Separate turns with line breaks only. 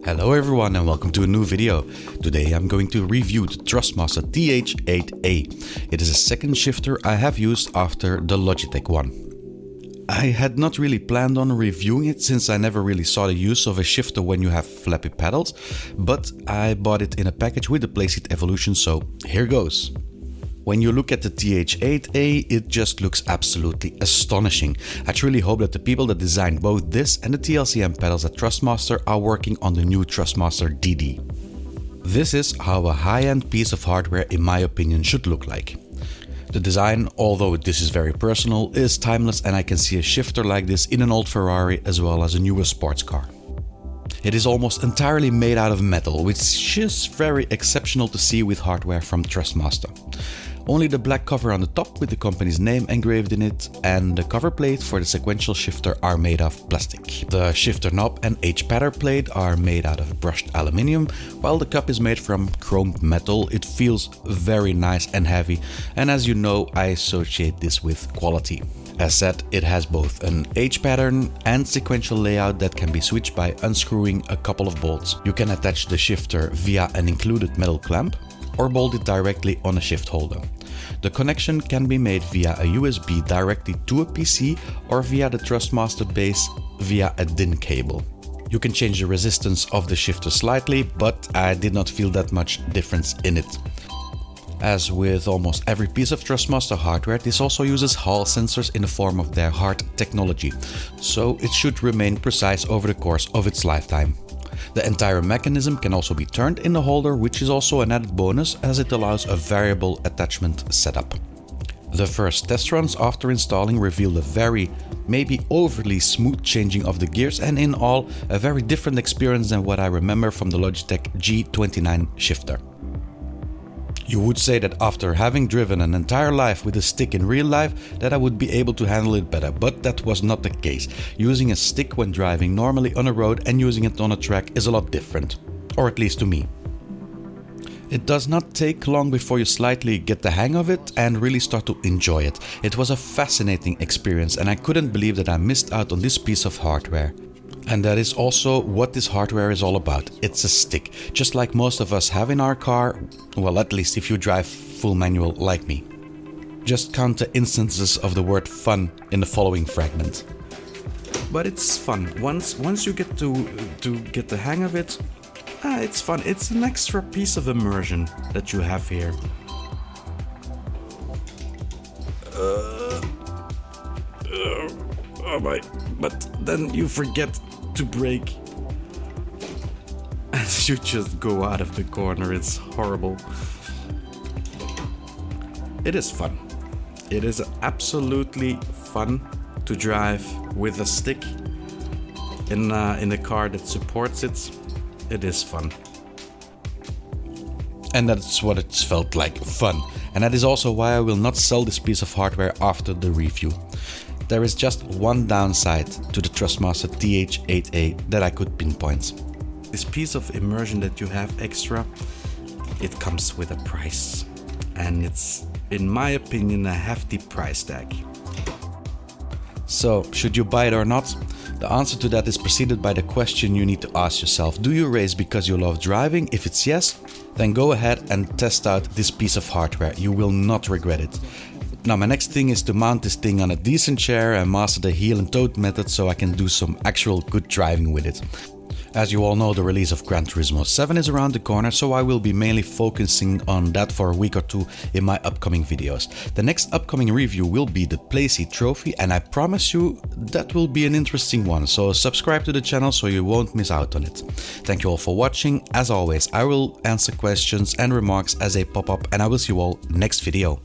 Hello everyone and welcome to a new video. Today I'm going to review the Thrustmaster TH8A. It is a second shifter I have used after the Logitech one. I had not really planned on reviewing it since I never really saw the use of a shifter when you have flappy pedals, but I bought it in a package with the playseat evolution, so here goes. When you look at the TH8A, it just looks absolutely astonishing. I truly hope that the people that designed both this and the TLCM pedals at Thrustmaster are working on the new Thrustmaster DD. This is how a high-end piece of hardware, in my opinion, should look like. The design, although this is very personal, is timeless, and I can see a shifter like this in an old Ferrari as well as a newer sports car. It is almost entirely made out of metal, which is very exceptional to see with hardware from Thrustmaster. Only the black cover on the top with the company's name engraved in it and the cover plate for the sequential shifter are made of plastic. The shifter knob and H-pattern plate are made out of brushed aluminium, while the cup is made from chromed metal. It feels very nice and heavy, and as you know, I associate this with quality. As said, it has both an H-pattern and sequential layout that can be switched by unscrewing a couple of bolts. You can attach the shifter via an included metal clamp or bolt it directly on a shift holder. The connection can be made via a USB directly to a PC or via the Thrustmaster base via a DIN cable. You can change the resistance of the shifter slightly, but I did not feel that much difference in it. As with almost every piece of Thrustmaster hardware, this also uses Hall sensors in the form of their hard technology, so it should remain precise over the course of its lifetime. The entire mechanism can also be turned in the holder, which is also an added bonus as it allows a variable attachment setup. The first test runs after installing revealed a very, maybe overly smooth changing of the gears, and in all, a very different experience than what I remember from the Logitech G29 shifter. You would say that after having driven an entire life with a stick in real life that I would be able to handle it better, but that was not the case. Using a stick when driving normally on a road and using it on a track is a lot different, or at least to me. It does not take long before you slightly get the hang of it and really start to enjoy it. It was a fascinating experience and I couldn't believe that I missed out on this piece of hardware. And that is also what this hardware is all about. It's a stick, just like most of us have in our car, well, at least if you drive full manual like me. Just count the instances of the word fun in the following fragment. But it's fun. Once you get to get the hang of it, it's fun. It's an extra piece of immersion that you have here. Oh my, but then you forget to brake and you just go out of the corner. It's horrible. It is fun. It is absolutely fun to drive with a stick in a car that supports it. It is fun. And that's what it's felt like, fun. And that is also why I will not sell this piece of hardware after the review. There is just one downside to the Thrustmaster TH8A that I could pinpoint. This piece of immersion that you have extra, it comes with a price. And it's, in my opinion, a hefty price tag. So, should you buy it or not? The answer to that is preceded by the question you need to ask yourself. Do you race because you love driving? If it's yes, then go ahead and test out this piece of hardware. You will not regret it. Now my next thing is to mount this thing on a decent chair and master the heel and toe method so I can do some actual good driving with it. As you all know, the release of Gran Turismo 7 is around the corner, so I will be mainly focusing on that for a week or two in my upcoming videos. The next upcoming review will be the playseat trophy, and I promise you that will be an interesting one, so subscribe to the channel so you won't miss out on it. Thank you all for watching. As always, I will answer questions and remarks as they pop up, and I will see you all next video.